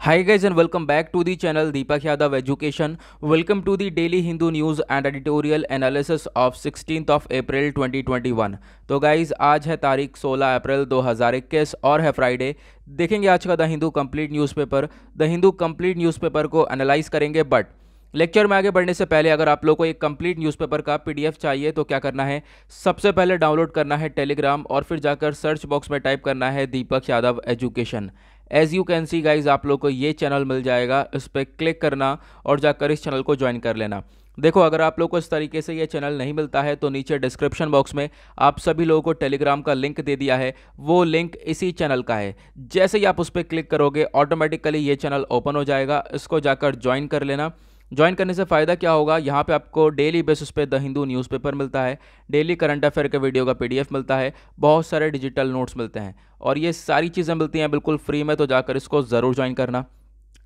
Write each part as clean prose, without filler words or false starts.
Hi guys and welcome back to the channel Deepak Yadav Education. Welcome to the daily Hindu news and editorial analysis of 16th of April 2021. तो guys आज है तारीख 16 अप्रैल 2021 और है Friday. देखेंगे आज का the Hindu complete newspaper. The Hindu complete newspaper को एनालाइज करेंगे, बट लेक्चर में आगे बढ़ने से पहले अगर आप लोग को एक कंप्लीट न्यूज़पेपर का पीडीएफ चाहिए तो क्या करना है, सबसे पहले डाउनलोड करना है टेलीग्राम और फिर जाकर सर्च बॉक्स में टाइप करना है Deepak Yadav education. As you can see guys आप लोग को ये चैनल मिल जाएगा, इस पर क्लिक करना और जाकर इस चैनल को ज्वाइन कर लेना। देखो, अगर आप लोग को इस तरीके से ये चैनल नहीं मिलता है तो नीचे डिस्क्रिप्शन बॉक्स में आप सभी लोगों को टेलीग्राम का लिंक दे दिया है, वो लिंक इसी चैनल का है। जैसे ही आप उस पर क्लिक करोगे ऑटोमेटिकली ये चैनल ओपन हो जाएगा, इसको जाकर ज्वाइन कर लेना। ज्वाइन करने से फ़ायदा क्या होगा, यहाँ पे आपको डेली बेसिस पे द हिंदू न्यूज़पेपर मिलता है, डेली करंट अफेयर के वीडियो का पीडीएफ मिलता है, बहुत सारे डिजिटल नोट्स मिलते हैं और ये सारी चीज़ें मिलती हैं बिल्कुल फ्री में, तो जाकर इसको ज़रूर ज्वाइन करना।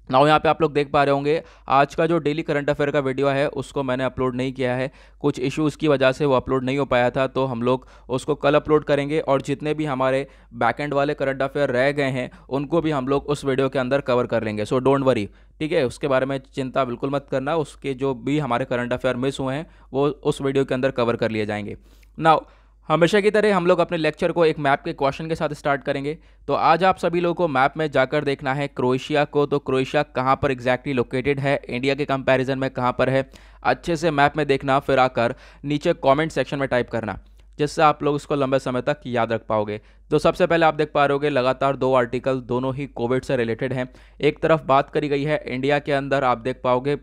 नाउ यहाँ पे आप लोग देख पा रहे होंगे आज का जो डेली करंट अफेयर का वीडियो है उसको मैंने अपलोड नहीं किया है, कुछ इश्यूज़ की वजह से वो अपलोड नहीं हो पाया था, तो हम लोग उसको कल अपलोड करेंगे और जितने भी हमारे बैकएंड वाले करंट अफेयर रह गए हैं उनको भी हम लोग उस वीडियो के अंदर कवर कर लेंगे। सो डोंट वरी, ठीक है, उसके बारे में चिंता बिल्कुल मत करना, उसके जो भी हमारे करंट अफेयर मिस हुए हैं वो उस वीडियो के अंदर कवर कर लिए जाएंगे। नाउ हमेशा की तरह हम लोग अपने लेक्चर को एक मैप के क्वेश्चन के साथ स्टार्ट करेंगे। तो आज आप सभी लोगों को मैप में जाकर देखना है क्रोएशिया को, तो क्रोएशिया कहाँ पर एग्जैक्टली लोकेटेड है, इंडिया के कंपैरिजन में कहाँ पर है, अच्छे से मैप में देखना, फिर आकर नीचे कमेंट सेक्शन में टाइप करना, जिससे आप लोग इसको लंबे समय तक याद रख पाओगे। तो सबसे पहले आप देख पा रहे होगे लगातार दो आर्टिकल, दोनों ही कोविड से रिलेटेड हैं। एक तरफ बात करी गई है इंडिया के अंदर, आप देख पाओगे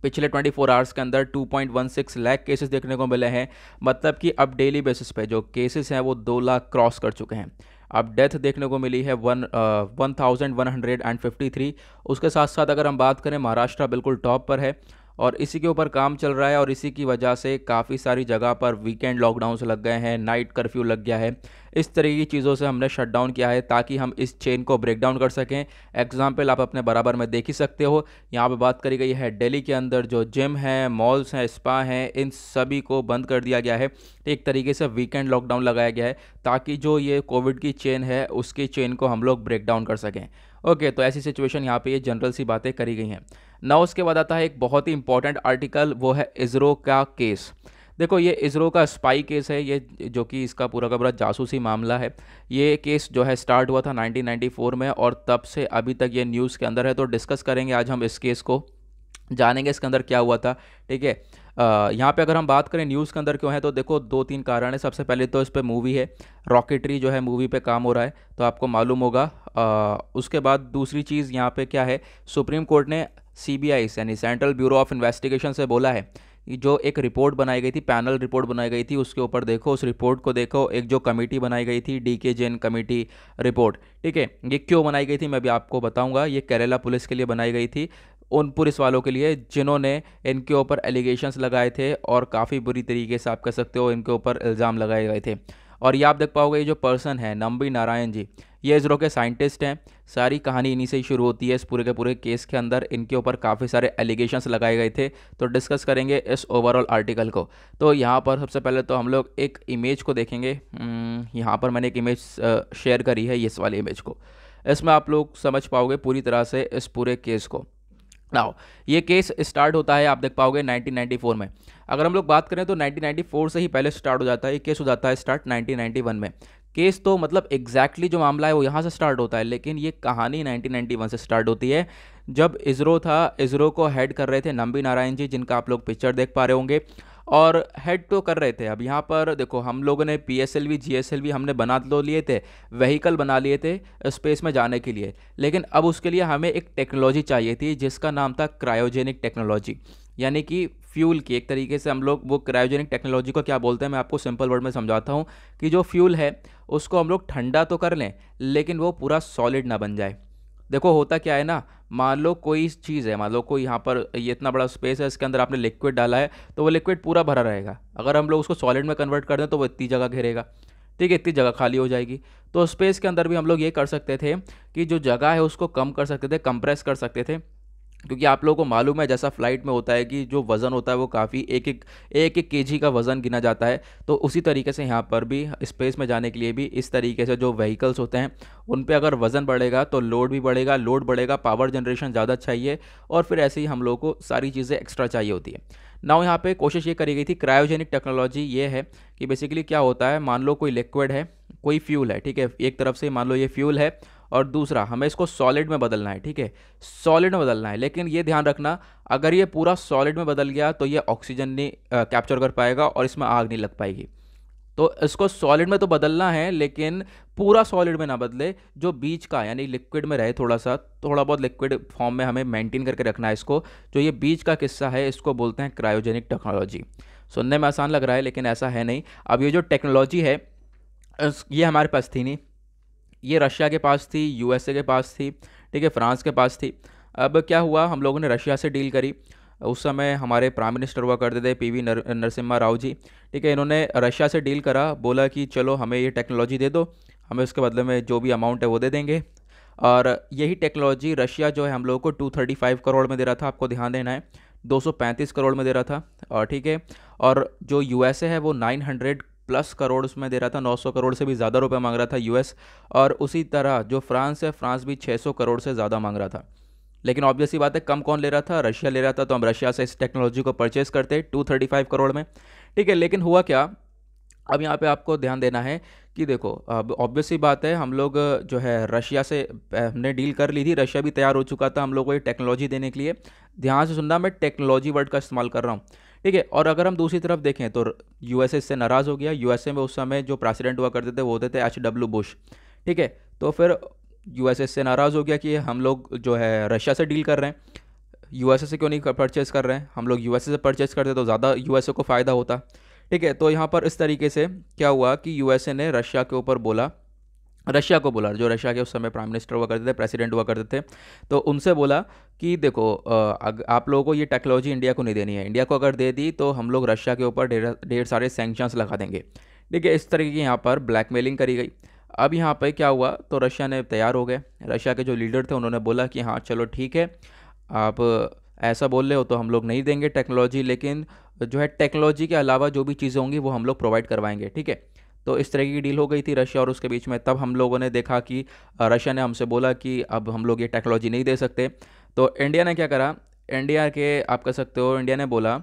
पिछले 24 आवर्स के अंदर 2.16 लाख केसेस देखने को मिले हैं, मतलब कि अब डेली बेसिस पे जो केसेस हैं वो 2 लाख क्रॉस कर चुके हैं। अब डेथ देखने को मिली है 1153। उसके साथ साथ अगर हम बात करें महाराष्ट्र बिल्कुल टॉप पर है और इसी के ऊपर काम चल रहा है और इसी की वजह से काफ़ी सारी जगह पर वीकेंड लॉकडाउन्स लग गए हैं, नाइट कर्फ्यू लग गया है। इस तरह की चीज़ों से हमने शट डाउन किया है ताकि हम इस चेन को ब्रेक डाउन कर सकें। एग्जाम्पल आप अपने बराबर में देख ही सकते हो, यहाँ पे बात करी गई है दिल्ली के अंदर जो जिम हैं, मॉल्स हैं, स्पा हैं, इन सभी को बंद कर दिया गया है। एक तरीके से वीकेंड लॉकडाउन लगाया गया है ताकि जो ये कोविड की चेन है उसकी चेन को हम लोग ब्रेक डाउन कर सकें। ओके, तो ऐसी सिचुएशन यहाँ पे ये जनरल सी बातें करी गई हैं। ना उसके बाद आता है एक बहुत ही इंपॉर्टेंट आर्टिकल, वो है इसरो का केस। देखो, ये इसरो का स्पाई केस है, ये जो कि इसका पूरा का पूरा जासूसी मामला है। ये केस जो है स्टार्ट हुआ था 1994 में और तब से अभी तक ये न्यूज़ के अंदर है, तो डिस्कस करेंगे आज हम इस केस को, जानेंगे इसके अंदर क्या हुआ था। ठीक है, यहाँ पे अगर हम बात करें न्यूज़ के अंदर क्यों है, तो देखो 2-3 कारण है। सबसे पहले तो इस पे मूवी है, रॉकेटरी जो है मूवी पे काम हो रहा है, तो आपको मालूम होगा। उसके बाद दूसरी चीज़ यहाँ पे क्या है, सुप्रीम कोर्ट ने सीबीआई यानी सेंट्रल ब्यूरो ऑफ इन्वेस्टिगेशन से बोला है कि जो एक रिपोर्ट बनाई गई थी, पैनल रिपोर्ट बनाई गई थी, उसके ऊपर देखो, उस रिपोर्ट को देखो, एक जो कमेटी बनाई गई थी डीके जैन कमेटी रिपोर्ट, ठीक है, ये क्यों बनाई गई थी मैं भी आपको बताऊंगा। ये केरला पुलिस के लिए बनाई गई थी, उन पुलिस वालों के लिए जिन्होंने इनके ऊपर एलिगेशंस लगाए थे और काफ़ी बुरी तरीके से आप कह सकते हो इनके ऊपर इल्ज़ाम लगाए गए थे। और ये आप देख पाओगे ये जो पर्सन है नंबी नारायण जी, ये इसरो के साइंटिस्ट हैं। सारी कहानी इन्हीं से ही शुरू होती है इस पूरे के पूरे केस के अंदर, इनके ऊपर काफ़ी सारे एलिगेशंस लगाए गए थे। तो डिस्कस करेंगे इस ओवरऑल आर्टिकल को। तो यहाँ पर सबसे पहले तो हम लोग एक इमेज को देखेंगे। यहाँ पर मैंने एक इमेज शेयर करी है, इस वाली इमेज को, इसमें आप लोग समझ पाओगे पूरी तरह से इस पूरे केस को। नाउ ये केस स्टार्ट होता है, आप देख पाओगे 1994 में। अगर हम लोग बात करें तो 1994 से ही पहले स्टार्ट हो जाता है, ये केस हो जाता है स्टार्ट 1991 में। केस तो मतलब एग्जैक्टली जो मामला है वो यहाँ से स्टार्ट होता है, लेकिन ये कहानी 1991 से स्टार्ट होती है जब इसरो था। इसरो को हेड कर रहे थे नंबी नारायण जी, जिनका आप लोग पिक्चर देख पा रहे होंगे, और हेड तो कर रहे थे। अब यहाँ पर देखो, हम लोगों ने पीएसएलवी जीएसएलवी हमने बना तो लिए थे, व्हीकल बना लिए थे स्पेस में जाने के लिए, लेकिन अब उसके लिए हमें एक टेक्नोलॉजी चाहिए थी जिसका नाम था क्रायोजेनिक टेक्नोलॉजी, यानी कि फ्यूल की। एक तरीके से हम लोग वो क्रायोजेनिक टेक्नोलॉजी को क्या बोलते हैं, मैं आपको सिंपल वर्ड में समझाता हूँ कि जो फ्यूल है उसको हम लोग ठंडा तो कर लें लेकिन वो पूरा सॉलिड ना बन जाए। देखो होता क्या है ना, मान लो कोई चीज़ है, मान लो कोई यहाँ पर ये इतना बड़ा स्पेस है, इसके अंदर आपने लिक्विड डाला है तो वो लिक्विड पूरा भरा रहेगा। अगर हम लोग उसको सॉलिड में कन्वर्ट कर दें तो वो इतनी जगह घेरेगा, ठीक है, इतनी जगह खाली हो जाएगी। तो स्पेस के अंदर भी हम लोग ये कर सकते थे कि जो जगह है उसको कम कर सकते थे, कंप्रेस कर सकते थे, क्योंकि आप लोगों को मालूम है जैसा फ्लाइट में होता है कि जो वज़न होता है वो काफ़ी एक एक केजी का वज़न गिना जाता है। तो उसी तरीके से यहाँ पर भी स्पेस में जाने के लिए भी इस तरीके से जो व्हीकल्स होते हैं उन पे अगर वज़न बढ़ेगा तो लोड भी बढ़ेगा, लोड बढ़ेगा, पावर जनरेशन ज़्यादा चाहिए और फिर ऐसे ही हम लोग को सारी चीज़ें एक्स्ट्रा चाहिए होती है। नाउ यहाँ पे कोशिश ये करी गई थी, क्रायोजेनिक टेक्नोलॉजी ये है कि बेसिकली क्या होता है, मान लो कोई लिक्विड है, कोई फ्यूल है, ठीक है, एक तरफ से मान लो ये फ्यूल है और दूसरा हमें इसको सॉलिड में बदलना है, ठीक है, सॉलिड में बदलना है। लेकिन ये ध्यान रखना, अगर ये पूरा सॉलिड में बदल गया तो ये ऑक्सीजन नहीं कैप्चर कर पाएगा और इसमें आग नहीं लग पाएगी। तो इसको सॉलिड में तो बदलना है लेकिन पूरा सॉलिड में ना बदले, जो बीच का यानी लिक्विड में रहे, थोड़ा बहुत लिक्विड फॉर्म में हमें मेंटेन करके रखना है इसको। जो ये बीच का किस्सा है इसको बोलते हैं क्रायोजेनिक टेक्नोलॉजी। सुनने में आसान लग रहा है लेकिन ऐसा है नहीं। अब ये जो टेक्नोलॉजी है ये हमारे पास थी नहीं, ये रशिया के पास थी, यूएसए के पास थी, ठीक है, फ्रांस के पास थी। अब क्या हुआ, हम लोगों ने रशिया से डील करी। उस समय हमारे प्राइम मिनिस्टर हुआ करते थे पीवी नरसिम्हा राव जी, ठीक है। इन्होंने रशिया से डील करा, बोला कि चलो हमें ये टेक्नोलॉजी दे दो, हमें उसके बदले में जो भी अमाउंट है वो दे देंगे। और यही टेक्नोलॉजी रशिया जो है हम लोगों को 235 करोड़ में दे रहा था, आपको ध्यान देना है, 235 करोड़ में दे रहा था, और ठीक है। और जो यूएसए है वो 900 प्लस करोड़ उसमें दे रहा था, 900 करोड़ से भी ज़्यादा रुपए मांग रहा था यूएस। और उसी तरह जो फ्रांस है, फ्रांस भी 600 करोड़ से ज़्यादा मांग रहा था। लेकिन ऑब्वियस सी बात है, कम कौन ले रहा था, रशिया ले रहा था। तो हम रशिया से इस टेक्नोलॉजी को परचेस करते 235 करोड़ में, ठीक है। लेकिन हुआ क्या, अब यहाँ पे आपको ध्यान देना है कि देखो, अब ऑब्वियस सी बात है, हम लोग जो है रशिया से हमने डील कर ली थी, रशिया भी तैयार हो चुका था हम लोग को ये टेक्नोलॉजी देने के लिए। ध्यान से सुनना, मैं टेक्नोलॉजी वर्ड का इस्तेमाल कर रहा हूँ, ठीक है। और अगर हम दूसरी तरफ देखें तो यूएसए इससे नाराज़ हो गया। यूएसए में उस समय जो प्रेसिडेंट हुआ करते थे वो होते थे H.W. बुश, ठीक है। तो फिर यूएसए इससे नाराज़ हो गया कि हम लोग जो है रशिया से डील कर रहे हैं, यूएसए से क्यों नहीं परचेस कर रहे हैं, हम लोग यूएसए से परचेस करते तो ज़्यादा यूएसए को फ़ायदा होता, ठीक है। तो यहाँ पर इस तरीके से क्या हुआ कि यूएसए ने रशिया के ऊपर बोला, रशिया को बोला, जो रशिया के उस समय प्राइम मिनिस्टर हुआ करते थे, प्रेसिडेंट हुआ करते थे, तो उनसे बोला कि देखो आप लोगों को ये टेक्नोलॉजी इंडिया को नहीं देनी है, इंडिया को अगर दे दी तो हम लोग रशिया के ऊपर ढेर ढेर सारे सैंक्शंस लगा देंगे, ठीक है। इस तरीके की यहाँ पर ब्लैकमेलिंग करी गई। अब यहाँ पर क्या हुआ, तो रशिया ने तैयार हो गए, रशिया के जो लीडर थे उन्होंने बोला कि हाँ चलो ठीक है, आप ऐसा बोल रहे हो तो हम लोग नहीं देंगे टेक्नोलॉजी, लेकिन जो है टेक्नोलॉजी के अलावा जो भी चीज़ें होंगी वो हम लोग प्रोवाइड करवाएंगे, ठीक है। तो इस तरह की डील हो गई थी रशिया और उसके बीच में। तब हम लोगों ने देखा कि रशिया ने हमसे बोला कि अब हम लोग ये टेक्नोलॉजी नहीं दे सकते। तो इंडिया ने क्या करा, इंडिया के आप कह सकते हो, इंडिया ने बोला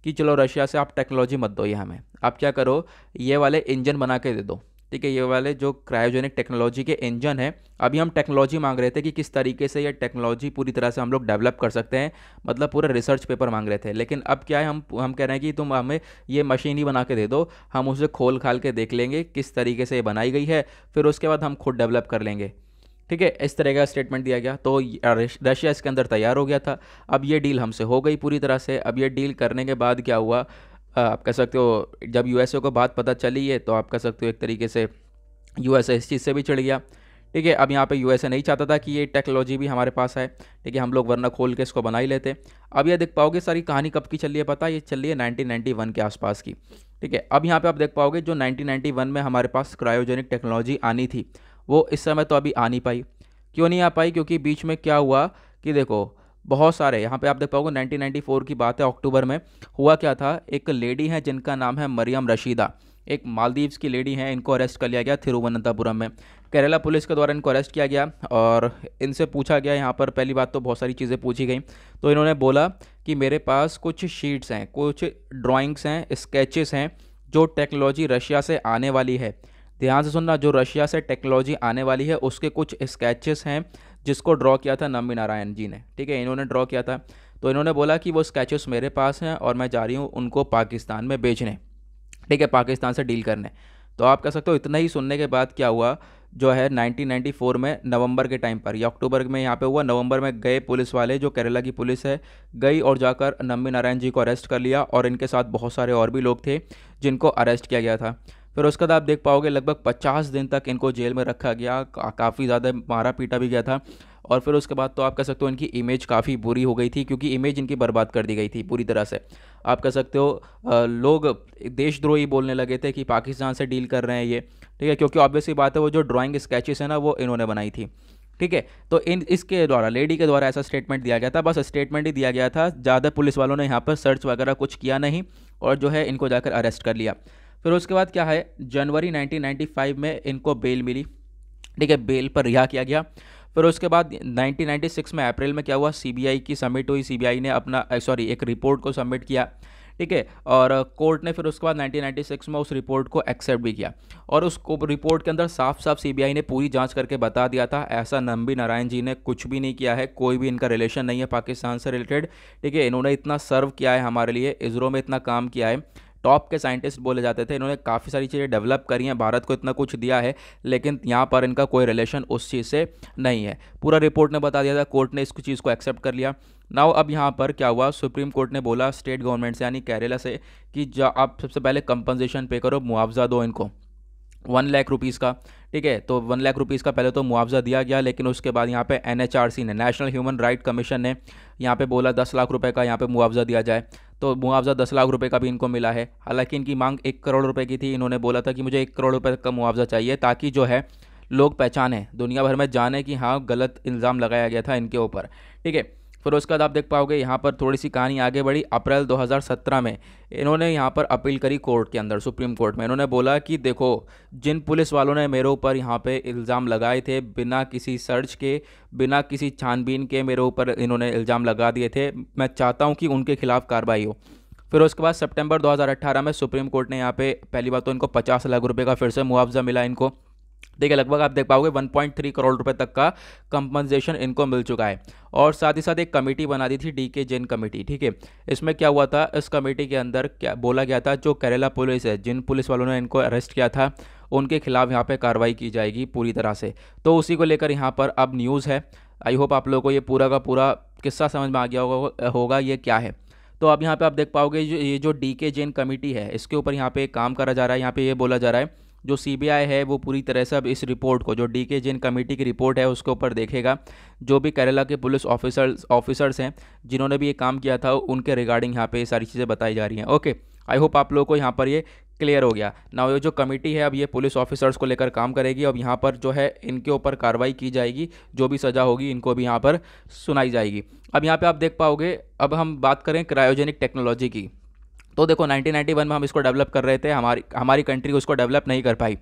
कि चलो रशिया से आप टेक्नोलॉजी मत दो, ये हमें आप क्या करो, ये वाले इंजन बना के दे दो, ठीक है। ये वाले जो क्रायोजेनिक टेक्नोलॉजी के इंजन है, अभी हम टेक्नोलॉजी मांग रहे थे कि किस तरीके से ये टेक्नोलॉजी पूरी तरह से हम लोग डेवलप कर सकते हैं, मतलब पूरा रिसर्च पेपर मांग रहे थे। लेकिन अब क्या है, हम कह रहे हैं कि तुम हमें ये मशीन ही बना के दे दो, हम उसे खोल खाल के देख लेंगे किस तरीके से ये बनाई गई है, फिर उसके बाद हम खुद डेवलप कर लेंगे, ठीक है। इस तरह का स्टेटमेंट दिया गया। तो रशिया इसके अंदर तैयार हो गया था। अब ये डील हमसे हो गई पूरी तरह से। अब ये डील करने के बाद क्या हुआ, आप कह सकते हो, जब यूएसए को बात पता चली है तो आप कह सकते हो एक तरीके से यूएसए इस चीज़ से भी चिढ़ गया, ठीक है। अब यहाँ पे यूएसए नहीं चाहता था कि ये टेक्नोलॉजी भी हमारे पास है, ठीक है, हम लोग वरना खोल के इसको बना ही लेते। अब ये देख पाओगे, सारी कहानी कब की चल रही है पता है, ये चल रही है 1991 के आसपास की, ठीक है। अब यहाँ पे आप देख पाओगे जो 1991 में हमारे पास क्रायोजेनिक टेक्नोलॉजी आनी थी वो इस समय तो अभी आ नहीं पाई। क्यों नहीं आ पाई, क्योंकि बीच में क्या हुआ कि देखो, बहुत सारे यहाँ पे आप देख पाओगे 1994 की बात है, अक्टूबर में हुआ क्या था, एक लेडी है जिनका नाम है मरियम रशीदा, एक मालदीव्स की लेडी हैं, इनको अरेस्ट कर लिया गया थिरुवनंतपुरम में। केरला पुलिस के द्वारा इनको अरेस्ट किया गया और इनसे पूछा गया, यहाँ पर पहली बात तो बहुत सारी चीज़ें पूछी गई। तो इन्होंने बोला कि मेरे पास कुछ शीट्स हैं, कुछ ड्राइंग्स हैं, स्केचेस हैं, जो टेक्नोलॉजी रशिया से आने वाली है। ध्यान से सुनना, जो रशिया से टेक्नोलॉजी आने वाली है उसके कुछ स्केचेस हैं जिसको ड्रॉ किया था नम्बी नारायण जी ने, ठीक है, इन्होंने ड्रॉ किया था। तो इन्होंने बोला कि वो स्केचेस मेरे पास हैं और मैं जा रही हूँ उनको पाकिस्तान में बेचने, ठीक है, पाकिस्तान से डील करने। तो आप कह सकते हो इतना ही सुनने के बाद क्या हुआ, जो है 1994 में नवंबर के टाइम पर, या अक्टूबर में यहाँ पे हुआ, नवंबर में गए पुलिस वाले, जो केरला की पुलिस है, गई और जाकर नम्बी नारायण जी को अरेस्ट कर लिया और इनके साथ बहुत सारे और भी लोग थे जिनको अरेस्ट किया गया था। फिर उसके बाद आप देख पाओगे लगभग 50 दिन तक इनको जेल में रखा गया, काफ़ी ज़्यादा मारा पीटा भी गया था। और फिर उसके बाद तो आप कह सकते हो इनकी इमेज काफ़ी बुरी हो गई थी, क्योंकि इमेज इनकी बर्बाद कर दी गई थी पूरी तरह से। आप कह सकते हो लोग देशद्रोही बोलने लगे थे कि पाकिस्तान से डील कर रहे हैं ये, ठीक है, क्योंकि ऑब्वियसली बात है वो जो ड्राइंग स्केचेस है ना वो इन्होंने बनाई थी, ठीक है। तो इन इसके द्वारा लेडी के द्वारा ऐसा स्टेटमेंट दिया गया था, बस स्टेटमेंट ही दिया गया था, ज़्यादा पुलिस वालों ने यहाँ पर सर्च वगैरह कुछ किया नहीं और जो है इनको जाकर अरेस्ट कर लिया। फिर उसके बाद क्या है, जनवरी 1995 में इनको बेल मिली, ठीक है, बेल पर रिहा किया गया। फिर उसके बाद 1996 में अप्रैल में क्या हुआ, सीबीआई की सबमिट हुई, सीबीआई ने अपना एक रिपोर्ट को सबमिट किया, ठीक है, और कोर्ट ने फिर उसके बाद 1996 में उस रिपोर्ट को एक्सेप्ट भी किया और उस रिपोर्ट के अंदर साफ साफ सीबीआई ने पूरी जांच करके बता दिया था ऐसा नंबी नारायण जी ने कुछ भी नहीं किया है, कोई भी इनका रिलेशन नहीं है पाकिस्तान से रिलेटेड, ठीक है। इन्होंने इतना सर्व किया है हमारे लिए, इसरो में इतना काम किया है, टॉप के साइंटिस्ट बोले जाते थे, इन्होंने काफ़ी सारी चीज़ें डेवलप करी हैं, भारत को इतना कुछ दिया है, लेकिन यहाँ पर इनका कोई रिलेशन उस चीज़ से नहीं है, पूरा रिपोर्ट ने बता दिया था, कोर्ट ने इस चीज़ को एक्सेप्ट कर लिया। नाउ अब यहाँ पर क्या हुआ, सुप्रीम कोर्ट ने बोला स्टेट गवर्नमेंट से यानी केरला से कि आप सबसे पहले कंपनसेशन पे करो, मुआवजा दो इनको 1 लाख रुपीज़ का, ठीक है। तो 1 लाख रुपीज़ का पहले तो मुआवजा दिया गया, लेकिन उसके बाद यहाँ पे NHRC ने, नेशनल ह्यूमन राइट कमीशन ने यहाँ पे बोला 10 लाख रुपए का यहाँ पे मुआवजा दिया जाए, तो मुआवजा 10 लाख रुपए का भी इनको मिला है। हालांकि इनकी मांग 1 करोड़ रुपए की थी, इन्होंने बोला था कि मुझे 1 करोड़ रुपए तक का मुआवजा चाहिए ताकि जो है लोग पहचाने, दुनिया भर में जाने कि हाँ गलत इल्ज़ाम लगाया गया था इनके ऊपर, ठीक है। फिर उसके बाद आप देख पाओगे यहाँ पर थोड़ी सी कहानी आगे बढ़ी, अप्रैल 2017 में इन्होंने यहाँ पर अपील करी कोर्ट के अंदर, सुप्रीम कोर्ट में। इन्होंने बोला कि देखो, जिन पुलिस वालों ने मेरे ऊपर यहाँ पे इल्ज़ाम लगाए थे, बिना किसी सर्च के, बिना किसी छानबीन के मेरे ऊपर इन्होंने इल्ज़ाम लगा दिए थे, मैं चाहता हूँ कि उनके खिलाफ़ कार्रवाई हो। फिर उसके बाद सितंबर 2018 में सुप्रीम कोर्ट ने यहाँ पे पहली बात तो इनको 50 लाख रुपए का फिर से मुआवजा मिला इनको, देखिए लगभग आप देख पाओगे 1.3 करोड़ रुपए तक का कंपनसेशन इनको मिल चुका है। और साथ ही साथ एक कमेटी बना दी थी, DK जैन कमेटी, ठीक है। इसमें क्या हुआ था, इस कमेटी के अंदर क्या बोला गया था, जो केरला पुलिस है, जिन पुलिस वालों ने इनको अरेस्ट किया था, उनके खिलाफ यहाँ पे कार्रवाई की जाएगी पूरी तरह से। तो उसी को लेकर यहाँ पर अब न्यूज़ है। आई होप आप लोगों को ये पूरा का पूरा किस्सा समझ में आ गया होगा ये क्या है। तो अब यहाँ पे आप देख पाओगे ये जो DK जैन कमेटी है, इसके ऊपर यहाँ पे काम करा जा रहा है। यहाँ पे ये बोला जा रहा है जो CBI है वो पूरी तरह से अब इस रिपोर्ट को, जो DK जैन कमेटी की रिपोर्ट है उसके ऊपर देखेगा, जो भी केरला के पुलिस ऑफिसर्स हैं जिन्होंने भी ये काम किया था, उनके रिगार्डिंग यहाँ पे ये सारी चीज़ें बताई जा रही हैं। ओके, आई होप आप लोगों को यहाँ पर ये क्लियर हो गया ना। ये जो कमेटी है अब ये पुलिस ऑफिसर्स को लेकर काम करेगी, अब यहाँ पर जो है इनके ऊपर कार्रवाई की जाएगी, जो भी सज़ा होगी इनको भी यहाँ पर सुनाई जाएगी। अब यहाँ पे आप देख पाओगे, अब हम बात करें क्रायोजेनिक टेक्नोलॉजी की, तो देखो 1991 में हम इसको डेवलप कर रहे थे, हमारी कंट्री उसको डेवलप नहीं कर पाई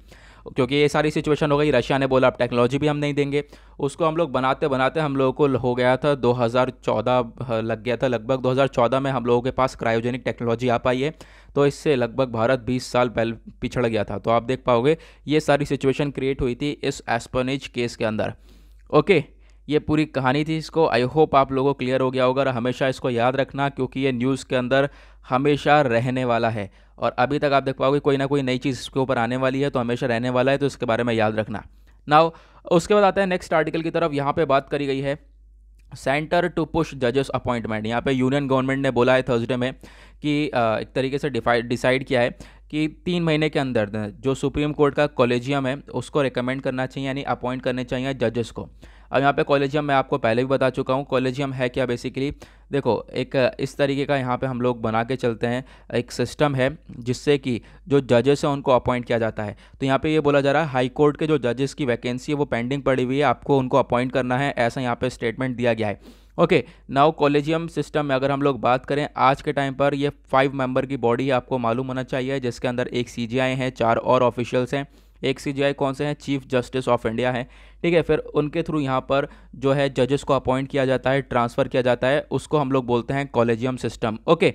क्योंकि ये सारी सिचुएशन हो गई। रशिया ने बोला अब टेक्नोलॉजी भी हम नहीं देंगे, उसको हम लोग बनाते बनाते हम लोगों को हो गया था 2014 लग गया था, लगभग 2014 में हम लोगों के पास क्रायोजेनिक टेक्नोलॉजी आ पाई है। तो इससे लगभग भारत 20 साल पहले पिछड़ गया था। तो आप देख पाओगे ये सारी सिचुएशन क्रिएट हुई थी इस एस्पेनिज केस के अंदर। ओके, ये पूरी कहानी थी, इसको आई होप आप लोगों को क्लियर हो गया होगा। और हमेशा इसको याद रखना क्योंकि ये न्यूज़ के अंदर हमेशा रहने वाला है और अभी तक आप देख पाओगे कोई ना कोई नई चीज़ इसके ऊपर आने वाली है, तो हमेशा रहने वाला है, तो इसके बारे में याद रखना। नाउ उसके बाद आता है नेक्स्ट आर्टिकल की तरफ। यहाँ पे बात करी गई है सेंटर टू पुश जजेस अपॉइंटमेंट। यहाँ पे यूनियन गवर्नमेंट ने बोला है थर्सडे में कि एक तरीके से डिसाइड किया है कि 3 महीने के अंदर जो सुप्रीम कोर्ट का कॉलेजियम है उसको रिकमेंड करना चाहिए, यानी अपॉइंट करने चाहिए जजेस को। अब यहाँ पे कॉलेजियम मैं आपको पहले भी बता चुका हूँ, कॉलेजियम है क्या बेसिकली, देखो एक इस तरीके का यहाँ पे हम लोग बना के चलते हैं, एक सिस्टम है जिससे कि जो जजेस हैं उनको अपॉइंट किया जाता है। तो यहाँ पे ये बोला जा रहा है हाई कोर्ट के जो जजेस की वैकेंसी है वो पेंडिंग पड़ी हुई है, आपको उनको अपॉइंट करना है, ऐसा यहाँ पे स्टेटमेंट दिया गया है। ओके, नाउ कॉलेजियम सिस्टम में अगर हम लोग बात करें आज के टाइम पर, ये 5 मेंबर की बॉडी आपको मालूम होना चाहिए, जिसके अंदर एक CGI है, 4 और ऑफिशियल्स हैं। एक CGI कौन से हैं, चीफ जस्टिस ऑफ इंडिया है, ठीक है। फिर उनके थ्रू यहाँ पर जो है जजेस को अपॉइंट किया जाता है, ट्रांसफ़र किया जाता है, उसको हम लोग बोलते हैं कॉलेजियम सिस्टम। ओके,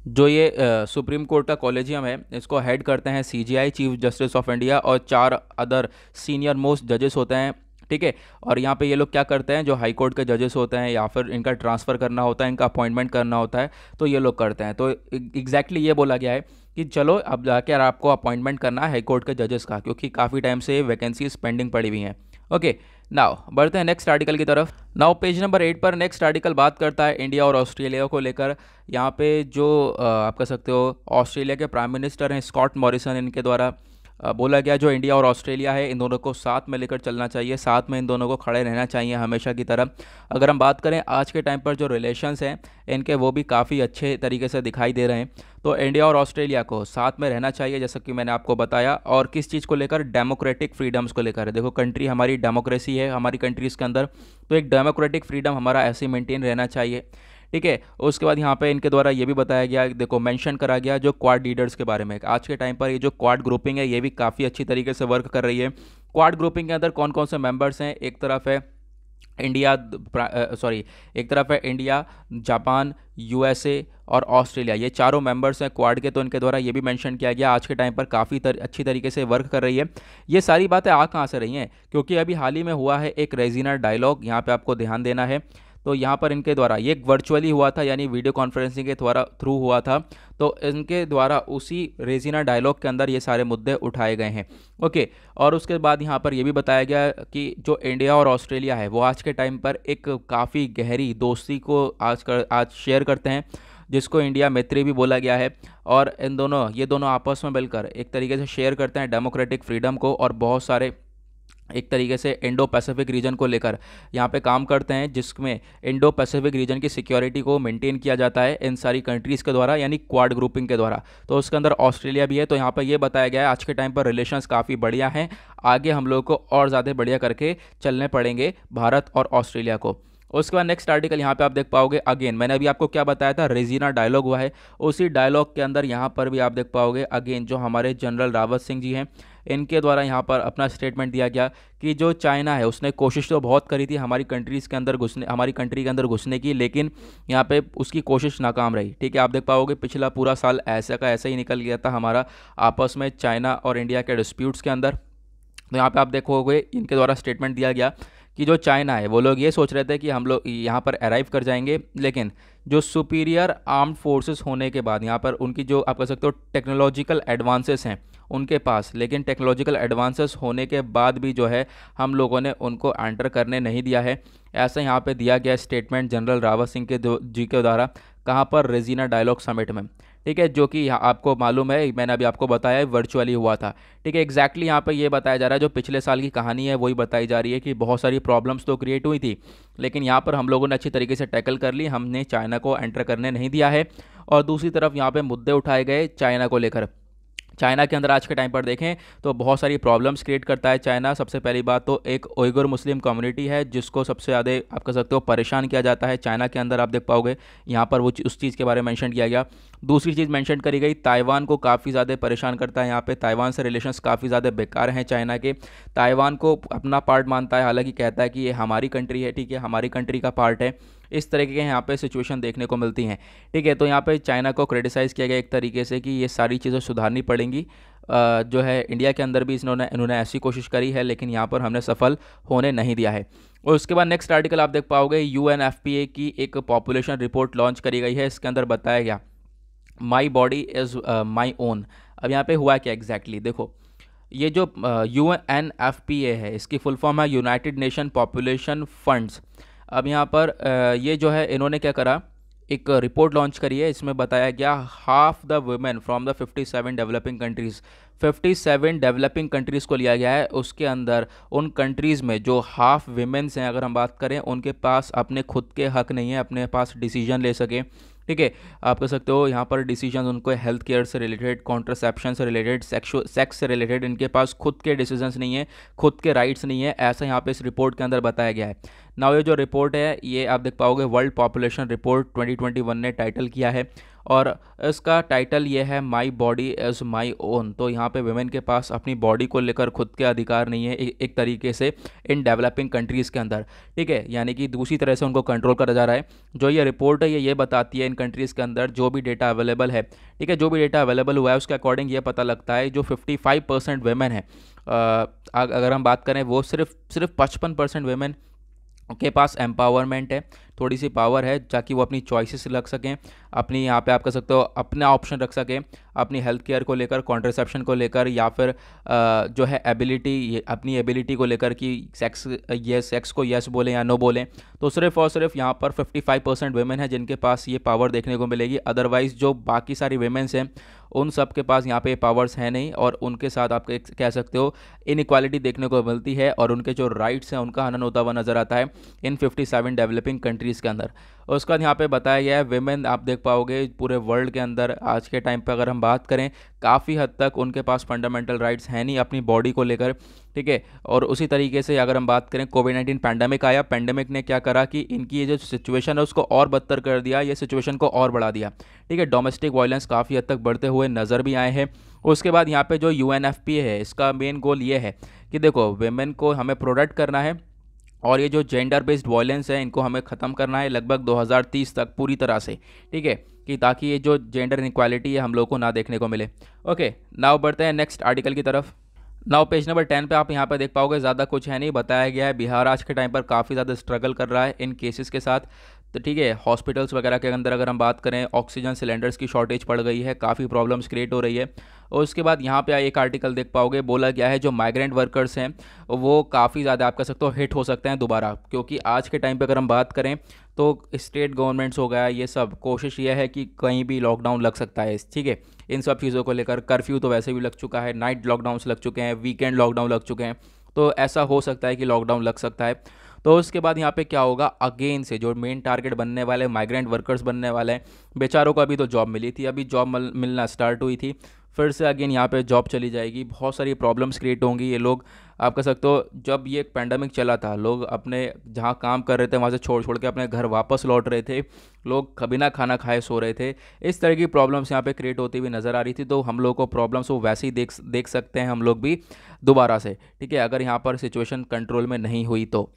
जो ये सुप्रीम कोर्ट का कॉलेजियम है इसको हेड करते हैं CGI, chief justice of India, और 4 अदर सीनियर मोस्ट जजेस होते हैं, ठीक है। और यहाँ पे ये लोग क्या करते हैं, जो हाई कोर्ट के जजेस होते हैं या फिर इनका ट्रांसफ़र करना होता है, इनका अपॉइंटमेंट करना होता है, तो ये लोग करते हैं। तो एग्जैक्टली ये बोला गया है कि चलो अब जाकर आपको अपॉइंटमेंट करना है हाई कोर्ट के जजेस का, क्योंकि काफ़ी टाइम से वैकेंसीज पेंडिंग पड़ी हुई हैं। ओके, नाउ बढ़ते हैं नेक्स्ट आर्टिकल की तरफ। नाउ पेज नंबर 8 पर नेक्स्ट आर्टिकल बात करता है इंडिया और ऑस्ट्रेलिया को लेकर। यहाँ पे जो आप कह सकते हो ऑस्ट्रेलिया के प्राइम मिनिस्टर हैं स्कॉट मॉरिसन, इनके द्वारा बोला गया जो इंडिया और ऑस्ट्रेलिया है इन दोनों को साथ में लेकर चलना चाहिए, साथ में इन दोनों को खड़े रहना चाहिए हमेशा की तरह। अगर हम बात करें आज के टाइम पर जो रिलेशंस हैं इनके, वो भी काफ़ी अच्छे तरीके से दिखाई दे रहे हैं। तो इंडिया और ऑस्ट्रेलिया को साथ में रहना चाहिए जैसा कि मैंने आपको बताया। और किस चीज़ को लेकर? डेमोक्रेटिक फ्रीडम्स को लेकर। देखो कंट्री हमारी डेमोक्रेसी है हमारी कंट्रीज़ के अंदर, तो एक डेमोक्रेटिक फ्रीडम हमारा ऐसे मेंटेन रहना चाहिए। ठीक है। उसके बाद यहाँ पे इनके द्वारा ये भी बताया गया, देखो मेंशन करा गया जो क्वाड लीडर्स के बारे में। आज के टाइम पर ये जो क्वाड ग्रुपिंग है ये भी काफ़ी अच्छी तरीके से वर्क कर रही है। क्वाड ग्रुपिंग के अंदर कौन कौन से मेंबर्स हैं? एक तरफ है इंडिया, एक तरफ है इंडिया, जापान, यूएसए और ऑस्ट्रेलिया, ये चारों मेंबर्स हैं क्वाड के। तो इनके द्वारा ये भी मेंशन किया गया आज के टाइम पर काफ़ी अच्छी तरीके से वर्क कर रही है। ये सारी बातें आ कहाँ से रही हैं? क्योंकि अभी हाल ही में हुआ है एक रेजिना डायलॉग, यहाँ पे आपको ध्यान देना है। तो यहाँ पर इनके द्वारा ये वर्चुअली हुआ था, यानी वीडियो कॉन्फ्रेंसिंग के द्वारा थ्रू हुआ था। तो इनके द्वारा उसी रेजिना डायलॉग के अंदर ये सारे मुद्दे उठाए गए हैं। ओके। और उसके बाद यहाँ पर ये भी बताया गया कि जो इंडिया और ऑस्ट्रेलिया है वो आज के टाइम पर एक काफ़ी गहरी दोस्ती को आज शेयर करते हैं, जिसको इंडिया मैत्री भी बोला गया है। और ये दोनों आपस में मिलकर एक तरीके से शेयर करते हैं डेमोक्रेटिक फ्रीडम को, और बहुत सारे एक तरीके से इंडो पैसिफिक रीजन को लेकर यहाँ पे काम करते हैं, जिसमें इंडो पैसिफिक रीजन की सिक्योरिटी को मेंटेन किया जाता है इन सारी कंट्रीज़ के द्वारा, यानी क्वाड ग्रुपिंग के द्वारा। तो उसके अंदर ऑस्ट्रेलिया भी है। तो यहाँ पर ये बताया गया है आज के टाइम पर रिलेशंस काफ़ी बढ़िया हैं, आगे हम लोग को और ज़्यादा बढ़िया करके चलने पड़ेंगे भारत और ऑस्ट्रेलिया को। उसके बाद नेक्स्ट आर्टिकल यहाँ पे आप देख पाओगे, अगेन मैंने अभी आपको क्या बताया था, रेजिना डायलॉग हुआ है, उसी डायलॉग के अंदर यहाँ पर भी आप देख पाओगे अगेन जो हमारे जनरल रावत सिंह जी हैं इनके द्वारा यहाँ पर अपना स्टेटमेंट दिया गया कि जो चाइना है उसने कोशिश तो बहुत करी थी हमारी कंट्रीज़ के अंदर घुसने, हमारी कंट्री के अंदर घुसने की, लेकिन यहाँ पे उसकी कोशिश नाकाम रही। ठीक है। आप देख पाओगे पिछला पूरा साल ऐसा का ऐसा ही निकल गया था हमारा आपस में चाइना और इंडिया के डिस्प्यूट्स के अंदर। तो यहाँ पे आप देखोगे इनके द्वारा स्टेटमेंट दिया गया कि जो चाइना है वो लोग ये सोच रहे थे कि हम लोग यहाँ पर अराइव कर जाएंगे, लेकिन जो सुपीरियर आर्म्ड फोर्सेस होने के बाद यहाँ पर उनकी जो आप कह सकते हो टेक्नोलॉजिकल एडवांसेस हैं उनके पास, लेकिन टेक्नोलॉजिकल एडवांसेस होने के बाद भी जो है हम लोगों ने उनको एंटर करने नहीं दिया है। ऐसा यहाँ पे दिया गया स्टेटमेंट जनरल रावत सिंह के जी के द्वारा, कहाँ पर? रेजिना डायलॉग समिट में। ठीक है। जो कि आपको मालूम है, मैंने अभी आपको बताया वर्चुअली हुआ था। ठीक है। एग्जैक्टली यहाँ पे ये बताया जा रहा है जो पिछले साल की कहानी है वही बताई जा रही है कि बहुत सारी प्रॉब्लम्स तो क्रिएट हुई थी, लेकिन यहाँ पर हम लोगों ने अच्छी तरीके से टैकल कर ली, हमने चाइना को एंटर करने नहीं दिया है। और दूसरी तरफ यहाँ पे मुद्दे उठाए गए चाइना को लेकर। चाइना के अंदर आज के टाइम पर देखें तो बहुत सारी प्रॉब्लम्स क्रिएट करता है चाइना। सबसे पहली बात तो एक उइगर मुस्लिम कम्युनिटी है जिसको सबसे ज़्यादा आप कह सकते हो परेशान किया जाता है चाइना के अंदर। आप देख पाओगे यहाँ पर उस चीज़ के बारे में मेंशन किया गया। दूसरी चीज़ मेंशन करी गई, ताइवान को काफ़ी ज़्यादा परेशान करता है। यहाँ पे ताइवान से रिलेशंस काफ़ी ज़्यादा बेकार हैं चाइना के। ताइवान को अपना पार्ट मानता है, हालांकि कहता है कि ये हमारी कंट्री है। ठीक है। हमारी कंट्री का पार्ट है। इस तरीके के यहाँ पे सिचुएशन देखने को मिलती हैं। ठीक है। तो यहाँ पे चाइना को क्रिटिसाइज़ किया गया एक तरीके से कि ये सारी चीज़ें सुधारनी पड़ेंगी। जो है इंडिया के अंदर भी इन्होंने ऐसी कोशिश करी है, लेकिन यहाँ पर हमने सफल होने नहीं दिया है। और उसके बाद नेक्स्ट आर्टिकल आप देख पाओगे, UNFPA की एक पॉपुलेशन रिपोर्ट लॉन्च करी गई है। इसके अंदर बताया गया my body is my own. अब यहाँ पे हुआ क्या एग्जैक्टली देखो, ये जो UNFPA है इसकी फुल फॉर्म है यूनाइटेड नेशन पॉपुलेशन फंड्स। अब यहाँ पर ये जो है इन्होंने क्या करा, एक रिपोर्ट लॉन्च करी है। इसमें बताया गया half the women from the 57 developing countries, 57 developing countries को लिया गया है। उसके अंदर उन कंट्रीज़ में जो हाफ वीमेंस हैं अगर हम बात करें, उनके पास अपने खुद के हक नहीं है, अपने पास डिसीजन ले सके। ठीक है। आप कह सकते हो यहाँ पर डिसीजन उनको हेल्थ केयर से रिलेटेड, कॉन्ट्रासेप्शन से रिलेटेड, सेक्स से रिलेटेड, इनके पास खुद के डिसीजंस नहीं है, खुद के राइट्स नहीं है, ऐसा यहाँ पे इस रिपोर्ट के अंदर बताया गया है। नाउ ये जो रिपोर्ट है ये आप देख पाओगे वर्ल्ड पॉपुलेशन रिपोर्ट 2021 ने टाइटल किया है, और इसका टाइटल ये है my body as my own. तो यहाँ पे वुमेन के पास अपनी बॉडी को लेकर खुद के अधिकार नहीं है एक तरीके से इन डेवलपिंग कंट्रीज़ के अंदर। ठीक है। यानी कि दूसरी तरह से उनको कंट्रोल करा जा रहा है। जो ये रिपोर्ट है ये बताती है इन कंट्रीज़ के अंदर जो भी डेटा अवेलेबल है, ठीक है, जो भी डेटा अवेलेबल हुआ है उसके अकॉर्डिंग ये पता लगता है जो 55% वेमेन है, अगर हम बात करें वो सिर्फ 55% वेमेन के पास एम्पावरमेंट है। थोड़ी सी पावर है ताकि वो अपनी चॉइसेस रख सकें, अपनी यहाँ पे आप कह सकते हो अपना ऑप्शन रख सकें अपनी हेल्थ केयर को लेकर, कॉन्ट्रासेप्शन को लेकर, या फिर जो है एबिलिटी, अपनी एबिलिटी को लेकर कि सेक्स को यस बोलें या नो बोलें। तो सिर्फ और सिर्फ यहाँ पर 55% वेमेन है जिनके पास ये पावर देखने को मिलेगी। अदरवाइज़ जो बाकी सारी वेमेंस हैं उन सब के पास यहाँ पे पावर्स हैं नहीं, और उनके साथ आप कह सकते हो इनइक्वालिटी देखने को मिलती है, और उनके जो राइट्स हैं उनका हनन होता हुआ नजर आता है इन 57 डेवलपिंग कंट्रीज़ के अंदर। उसके बाद यहाँ पे बताया गया है वेमेन आप देख पाओगे पूरे वर्ल्ड के अंदर आज के टाइम पे अगर हम बात करें काफ़ी हद तक उनके पास फंडामेंटल राइट्स हैं नहीं अपनी बॉडी को लेकर, ठीक है। और उसी तरीके से अगर हम बात करें कोविड-19 पैंडेमिक आया, पैंडेमिक ने क्या करा कि इनकी ये जो सिचुएशन है उसको और बदतर कर दिया, ये सिचुएशन को और बढ़ा दिया, ठीक है। डोमेस्टिक वायलेंस काफ़ी हद तक बढ़ते हुए नज़र भी आए हैं। उसके बाद यहाँ पे जो UNFPA है इसका मेन गोल ये है कि देखो वेमेन को हमें प्रोटेक्ट करना है, और ये जो जेंडर बेस्ड वायलेंस है इनको हमें ख़त्म करना है लगभग 2030 तक पूरी तरह से, ठीक है, कि ताकि ये जो जेंडर इनक्वालिटी है हम लोग को ना देखने को मिले। ओके, नाउ बढ़ते हैं नेक्स्ट आर्टिकल की तरफ। नाउ पेज नंबर 10 पे आप यहाँ पर देख पाओगे ज़्यादा कुछ है नहीं, बताया गया है बिहार आज के टाइम पर काफ़ी ज़्यादा स्ट्रगल कर रहा है इन केसेस के साथ। तो ठीक है, हॉस्पिटल्स वगैरह के अंदर अगर हम बात करें ऑक्सीजन सिलेंडर्स की शॉर्टेज पड़ गई है, काफ़ी प्रॉब्लम्स क्रिएट हो रही है। और उसके बाद यहाँ पे एक आर्टिकल देख पाओगे बोला गया है जो माइग्रेंट वर्कर्स हैं वो काफ़ी ज़्यादा आप कह सकते हो हिट हो सकते हैं दोबारा, क्योंकि आज के टाइम पे अगर हम बात करें तो स्टेट गवर्नमेंट्स हो गया ये सब कोशिश ये है कि कहीं भी लॉकडाउन लग सकता है, ठीक है। इन सब चीज़ों को लेकर कर्फ्यू तो वैसे भी लग चुका है, नाइट लॉकडाउन्स लग चुके हैं, वीकेंड लॉकडाउन लग चुके हैं, तो ऐसा हो सकता है कि लॉकडाउन लग सकता है। तो उसके बाद यहाँ पे क्या होगा, अगेन से जो मेन टारगेट बनने वाले माइग्रेंट वर्कर्स बनने वाले हैं, बेचारों को अभी तो जॉब मिली थी, अभी जॉब मिलना स्टार्ट हुई थी, फिर से अगेन यहाँ पे जॉब चली जाएगी, बहुत सारी प्रॉब्लम्स क्रिएट होंगी। ये लोग आप कह सकते हो जब ये पैंडमिक चला था लोग अपने जहाँ काम कर रहे थे वहाँ से छोड़ छोड़ के अपने घर वापस लौट रहे थे, लोग कभी ना खाना खाए सो रहे थे, इस तरह की प्रॉब्लम्स यहाँ पे क्रिएट होती हुई नज़र आ रही थी। तो हम लोग को प्रॉब्लम्स वो वैसे ही देख सकते हैं हम लोग भी दोबारा से, ठीक है, अगर यहाँ पर सिचुएशन कंट्रोल में नहीं हुई तो।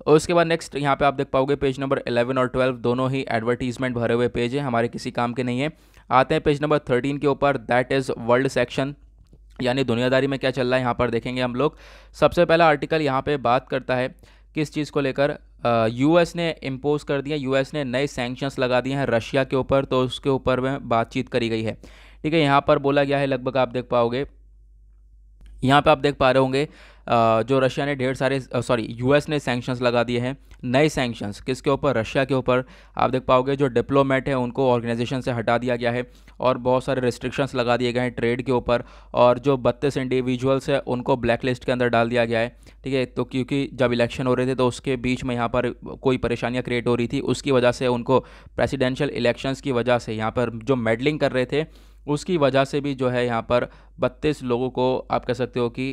और उसके बाद नेक्स्ट यहाँ पे आप देख पाओगे पेज नंबर 11 और 12 दोनों ही एडवर्टीजमेंट भरे हुए पेज हैं, हमारे किसी काम के नहीं है। आते हैं पेज नंबर 13 के ऊपर, दैट इज़ वर्ल्ड सेक्शन, यानी दुनियादारी में क्या चल रहा है यहाँ पर देखेंगे हम लोग। सबसे पहला आर्टिकल यहाँ पे बात करता है किस चीज़ को लेकर, यूएस ने इम्पोज कर दिया, यूएस ने नए सैंक्शंस लगा दिए हैं रशिया के ऊपर, तो उसके ऊपर में बातचीत करी गई है, ठीक है। यहाँ पर बोला गया है लगभग आप देख पाओगे, यहाँ पे आप देख पा रहे होंगे जो रशिया ने ढेर सारे यूएस ने सैंक्शंस लगा दिए हैं, नए सैंक्शंस किसके ऊपर, रशिया के ऊपर। आप देख पाओगे जो डिप्लोमेट है उनको ऑर्गेनाइजेशन से हटा दिया गया है, और बहुत सारे रिस्ट्रिक्शंस लगा दिए गए हैं ट्रेड के ऊपर, और जो 32 इंडिविजुअल्स है उनको ब्लैक लिस्ट के अंदर डाल दिया गया है, ठीक है। तो क्योंकि जब इलेक्शन हो रहे थे तो उसके बीच में यहाँ पर कोई परेशानियाँ क्रिएट हो रही थी, उसकी वजह से उनको प्रेसिडेंशियल इलेक्शंस की वजह से यहाँ पर जो मेडलिंग कर रहे थे उसकी वजह से भी जो है यहाँ पर 32 लोगों को आप कह सकते हो कि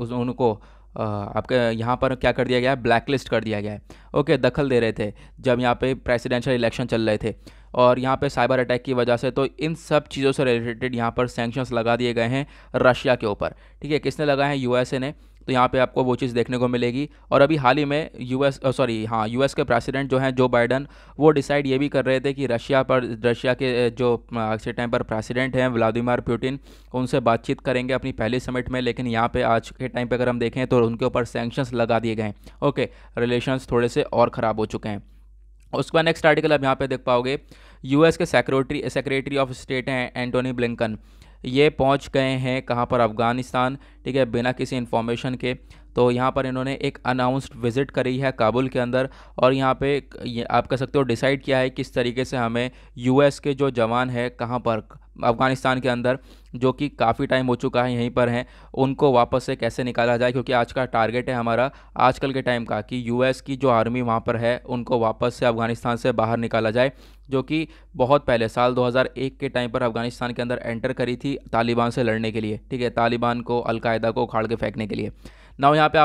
उनको आपके यहाँ पर क्या कर दिया गया है, ब्लैक लिस्ट कर दिया गया है। ओके, दखल दे रहे थे जब यहाँ पे प्रेसिडेंशियल इलेक्शन चल रहे थे, और यहाँ पे साइबर अटैक की वजह से, तो इन सब चीज़ों से रिलेटेड यहाँ पर सैंक्शंस लगा दिए गए हैं रशिया के ऊपर, ठीक है। किसने लगाए हैं, यूएसए ने। तो यहाँ पे आपको वो चीज़ देखने को मिलेगी। और अभी हाल ही में यूएस के प्रेसिडेंट जो हैं जो बाइडन, वो डिसाइड ये भी कर रहे थे कि रशिया के जो आज के टाइम पर प्रेसिडेंट हैं व्लादिमीर पुतिन, उनसे बातचीत करेंगे अपनी पहली समिट में, लेकिन यहाँ पे आज के टाइम पे अगर हम देखें तो उनके ऊपर सैंक्शंस लगा दिए गए हैं। ओके, रिलेशंस थोड़े से और ख़राब हो चुके हैं। उसके बाद नेक्स्ट आर्टिकल आप यहाँ पे देख पाओगे, यूएस के सेक्रेटरी ऑफ स्टेट हैं एंटोनी ब्लिंकन, ये पहुंच गए हैं कहाँ पर, अफ़गानिस्तान, ठीक है, बिना किसी इन्फॉर्मेशन के। तो यहाँ पर इन्होंने एक अनाउंस्ड विज़िट करी है काबुल के अंदर, और यहाँ पे आप कह सकते हो डिसाइड किया है किस तरीके से हमें यूएस के जो जवान है कहाँ पर, अफ़गानिस्तान के अंदर, जो कि काफ़ी टाइम हो चुका है यहीं पर हैं, उनको वापस से कैसे निकाला जाए, क्योंकि आज का टारगेट है हमारा आजकल के टाइम का कि यूएस की जो आर्मी वहाँ पर है उनको वापस से अफ़गानिस्तान से बाहर निकाला जाए, जो कि बहुत पहले साल 2001 के टाइम पर अफ़गानिस्तान के अंदर एंटर करी थी तालिबान से लड़ने के लिए, ठीक है, तालिबान को, अलकायदा को उखाड़ के फेंकने के लिए। नाउ यहाँ पे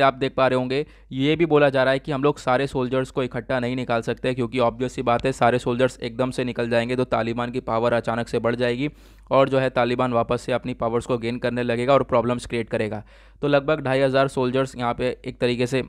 आप देख पा रहे होंगे, ये भी बोला जा रहा है कि हम लोग सारे सोल्जर्स को इकट्ठा नहीं निकाल सकते, क्योंकि ऑब्वियस सी बात है सारे सोल्जर्स एकदम से निकल जाएंगे तो तालिबान की पावर अचानक से बढ़ जाएगी, और जो है तालिबान वापस से अपनी पावर्स को गेन करने लगेगा और प्रॉब्लम्स क्रिएट करेगा। तो लगभग 2500 सोल्जर्स यहाँ पे एक तरीके से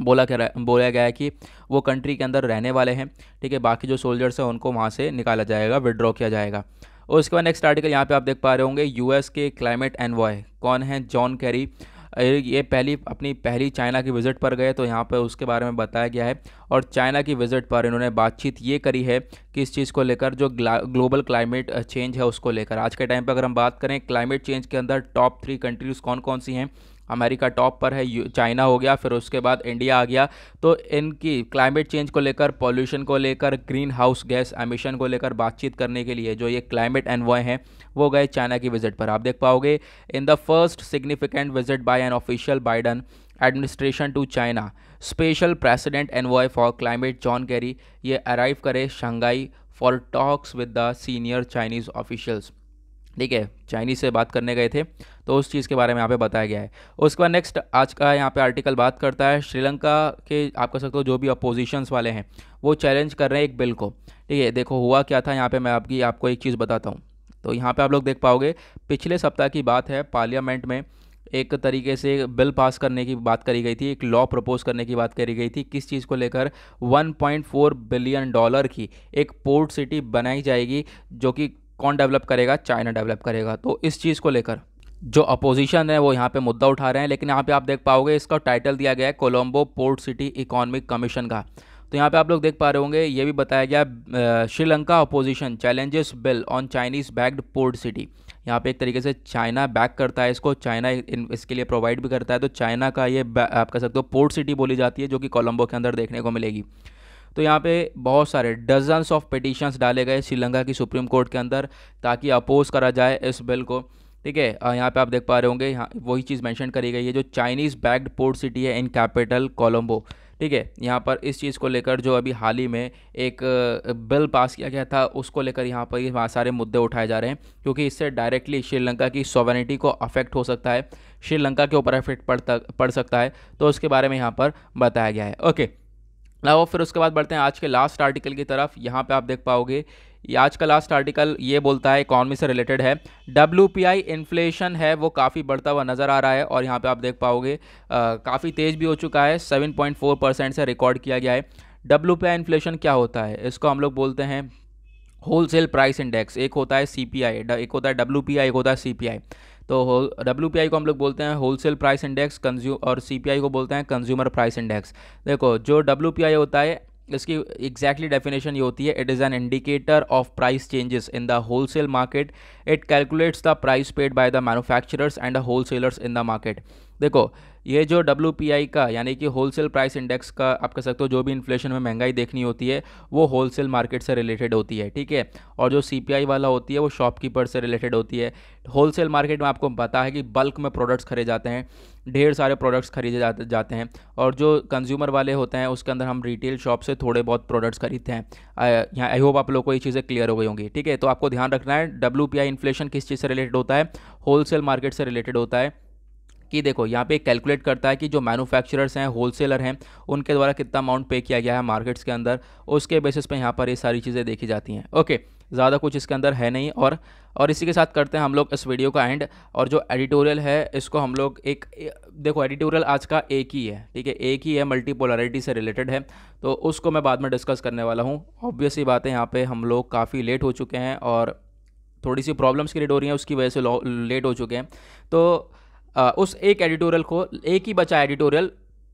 बोला गया है कि वो कंट्री के अंदर रहने वाले हैं, ठीक है। बाकी जो सोल्जर्स हैं उनको वहाँ से निकाला जाएगा, विड्रॉ किया जाएगा। और उसके बाद नेक्स्ट आर्टिकल यहाँ पे आप देख पा रहे होंगे, यूएस के क्लाइमेट एनवॉय कौन है, जॉन कैरी, ये अपनी पहली चाइना की विज़िट पर गए, तो यहाँ पर उसके बारे में बताया गया है। और चाइना की विज़िट पर इन्होंने बातचीत ये करी है कि इस चीज़ को लेकर जो ग्लोबल क्लाइमेट चेंज है उसको लेकर। आज के टाइम पर अगर हम बात करें क्लाइमेट चेंज के अंदर टॉप 3 कंट्रीज़ कौन कौन सी हैं, अमेरिका टॉप पर है, चाइना हो गया, फिर उसके बाद इंडिया आ गया। तो इनकी क्लाइमेट चेंज को लेकर, पॉल्यूशन को लेकर, ग्रीन हाउस गैस एमिशन को लेकर बातचीत करने के लिए जो ये क्लाइमेट एनवॉय हैं वो गए चाइना की विज़िट पर। आप देख पाओगे, in the first significant visit by an official Biden administration to China, special president envoy for climate John Kerry ये अराइव करे Shanghai for talks with the senior Chinese officials. ठीक है, चाइनीज़ से बात करने गए थे, तो उस चीज़ के बारे में यहाँ पे बताया गया है। उसके बाद नेक्स्ट आज का यहाँ पे आर्टिकल बात करता है श्रीलंका के, आप कह सकते हो जो भी अपोजिशंस वाले हैं वो चैलेंज कर रहे हैं एक बिल को। ठीक है, देखो हुआ क्या था यहाँ पे, मैं आपको एक चीज़ बताता हूँ। तो यहाँ पे आप लोग देख पाओगे, पिछले सप्ताह की बात है, पार्लियामेंट में एक तरीके से बिल पास करने की बात करी गई थी, एक लॉ प्रपोज करने की बात करी गई थी। किस चीज़ को लेकर? $1.4 बिलियन की एक पोर्ट सिटी बनाई जाएगी, जो कि कौन डेवलप करेगा? चाइना डेवलप करेगा। तो इस चीज़ को लेकर जो अपोजिशन है वो यहाँ पे मुद्दा उठा रहे हैं, लेकिन यहाँ पे आप देख पाओगे इसका टाइटल दिया गया है Colombo port city economic commission का। तो यहाँ पे आप लोग देख पा रहे होंगे, ये भी बताया गया Sri Lanka opposition challenges bill on Chinese backed port city. यहाँ पे एक तरीके से चाइना बैक करता है इसको, चाइना इसके लिए प्रोवाइड भी करता है। तो चाइना का ये आप कह सकते हो पोर्ट सिटी बोली जाती है, जो कि कोलंबो के अंदर देखने को मिलेगी। तो यहाँ पे बहुत सारे डजन्स ऑफ पिटिशंस डाले गए श्रीलंका की सुप्रीम कोर्ट के अंदर, ताकि अपोज करा जाए इस बिल को। ठीक है, यहाँ पे आप देख पा रहे होंगे, यहाँ वही चीज़ मेंशन करी गई है, जो चाइनीज़ बैक्ड पोर्ट सिटी है इन कैपिटल कोलंबो। ठीक है, यहाँ पर इस चीज़ को लेकर जो अभी हाल ही में एक बिल पास किया गया था, उसको लेकर यहाँ पर ये सारे मुद्दे उठाए जा रहे हैं, क्योंकि इससे डायरेक्टली श्रीलंका की सॉवरेनिटी को अफेक्ट हो सकता है, श्रीलंका के ऊपर इफेक्ट पड़ सकता है। तो उसके बारे में यहाँ पर बताया गया है। ओके, और फिर उसके बाद बढ़ते हैं आज के लास्ट आर्टिकल की तरफ। यहाँ पे आप देख पाओगे, ये आज का लास्ट आर्टिकल ये बोलता है, इकॉनमी से रिलेटेड है। WPI इन्फ्लेशन है वो काफ़ी बढ़ता हुआ नज़र आ रहा है, और यहाँ पे आप देख पाओगे काफ़ी तेज़ भी हो चुका है, 7.4% से रिकॉर्ड किया गया है। WPI इन्फ्लेशन क्या होता है? इसको हम लोग बोलते हैं होलसेल प्राइस इंडेक्स। एक होता है CPI, एक होता है WPI, एक होता है CPI। तो WPI को हम लोग बोलते हैं होलसेल प्राइस इंडेक्स, और CPI को बोलते हैं कंज्यूमर प्राइस इंडेक्स। देखो, जो WPI होता है इसकी एग्जैक्टली डेफिनेशन ये होती है, it is an indicator of price changes in the wholesale market. It calculates the price paid by the manufacturers and the wholesalers in the market. देखो, ये जो WPI का यानी कि होलसेल प्राइस इंडेक्स का, आप कह सकते हो जो भी इन्फ्लेशन में महंगाई देखनी होती है वो होलसेल मार्केट से रिलेटेड होती है। ठीक है, और जो CPI वाला होती है वो शॉपकीपर से रिलेटेड होती है। होलसेल मार्केट में आपको पता है कि बल्क में प्रोडक्ट्स खरीदे जाते हैं, ढेर सारे प्रोडक्ट्स खरीदे जाते हैं। और जो कंज्यूमर वाले होते हैं उसके अंदर हम रिटेल शॉप से थोड़े बहुत प्रोडक्ट्स खरीदते हैं। यहाँ आई होप आप लोग को ये चीज़ें क्लियर हो गई होंगी। ठीक है, तो आपको ध्यान रखना है WPI इन्फ्लेशन किस चीज़ से रिलेटेड होता है? होलसेल मार्केट से रिलेटेड होता है। कि देखो, यहाँ पे कैलकुलेट करता है कि जो मैन्युफैक्चरर्स हैं, होलसेलर हैं, उनके द्वारा कितना अमाउंट पे किया गया है मार्केट्स के अंदर, उसके बेसिस पे यहाँ पर ये सारी चीज़ें देखी जाती हैं। ओके, ज़्यादा कुछ इसके अंदर है नहीं। और इसी के साथ करते हैं हम लोग इस वीडियो का एंड। और जो एडिटोरियल है इसको हम लोग देखो, एडिटोरियल आज का एक ही है। ठीक है, एक ही है, मल्टीपोलैरिटी से रिलेटेड है, तो उसको मैं बाद में डिस्कस करने वाला हूँ। ऑब्वियस ही बात है, यहाँ पर हम लोग काफ़ी लेट हो चुके हैं और थोड़ी सी प्रॉब्लम्स क्रिएट हो रही हैं, उसकी वजह से लेट हो चुके हैं। तो उस एक एडिटोरियल को, एक ही बचा एडिटोरियल,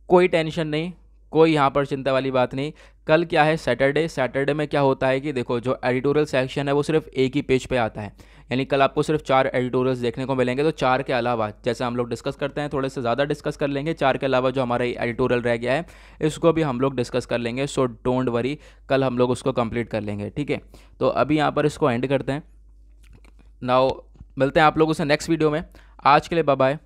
कोई टेंशन नहीं, कोई यहाँ पर चिंता वाली बात नहीं। कल क्या है? सैटरडे में क्या होता है कि देखो, जो एडिटोरियल सेक्शन है वो सिर्फ एक ही पेज पे आता है, यानी कल आपको सिर्फ 4 एडिटोरियल्स देखने को मिलेंगे। तो 4 के अलावा, जैसे हम लोग डिस्कस करते हैं, थोड़े से ज़्यादा डिस्कस कर लेंगे। 4 के अलावा जो हमारा एडिटोरियल रह गया है इसको भी हम लोग डिस्कस कर लेंगे। सो डोंट वरी, कल हम लोग उसको कंप्लीट कर लेंगे। ठीक है, तो अभी यहाँ पर इसको एंड करते हैं। नाउ मिलते हैं आप लोगों से नेक्स्ट वीडियो में। आज के लिए bye bye,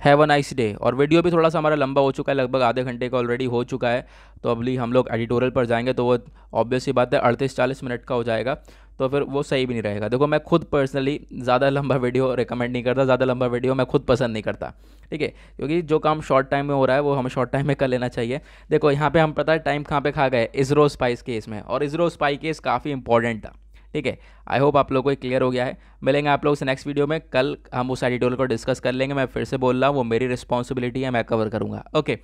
have a nice day. और वीडियो भी थोड़ा सा हमारा लंबा हो चुका है, लगभग आधे घंटे का ऑलरेडी हो चुका है। तो अभी हम लोग एडिटोरियल पर जाएंगे तो वो ऑब्वियस ही बात है 38-40 मिनट का हो जाएगा, तो फिर वो सही भी नहीं रहेगा। देखो, मैं खुद पर्सनली ज़्यादा लंबा वीडियो रिकमेंड नहीं करता, ज़्यादा लंबा वीडियो मैं खुद पसंद नहीं करता। ठीक है, क्योंकि जो काम शॉर्ट टाइम में हो रहा है वो हमें शॉर्ट टाइम में कर लेना चाहिए। देखो, यहाँ पे हम पता है टाइम कहाँ पे खा गए, इजरो स्पाइस केस में, और इजरो स्पाई केस काफ़ी इंपॉर्टेंट था। ठीक है, आई होप आप लोगों को क्लियर हो गया है। मिलेंगे आप लोगों से नेक्स्ट वीडियो में। कल हम उस एडिटोरियल को डिस्कस कर लेंगे। मैं फिर से बोल रहा हूँ, वो मेरी रिस्पॉन्सिबिलिटी है, मैं कवर करूँगा। ओके,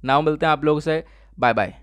नाउ मिलते हैं आप लोगों से, बाय बाय।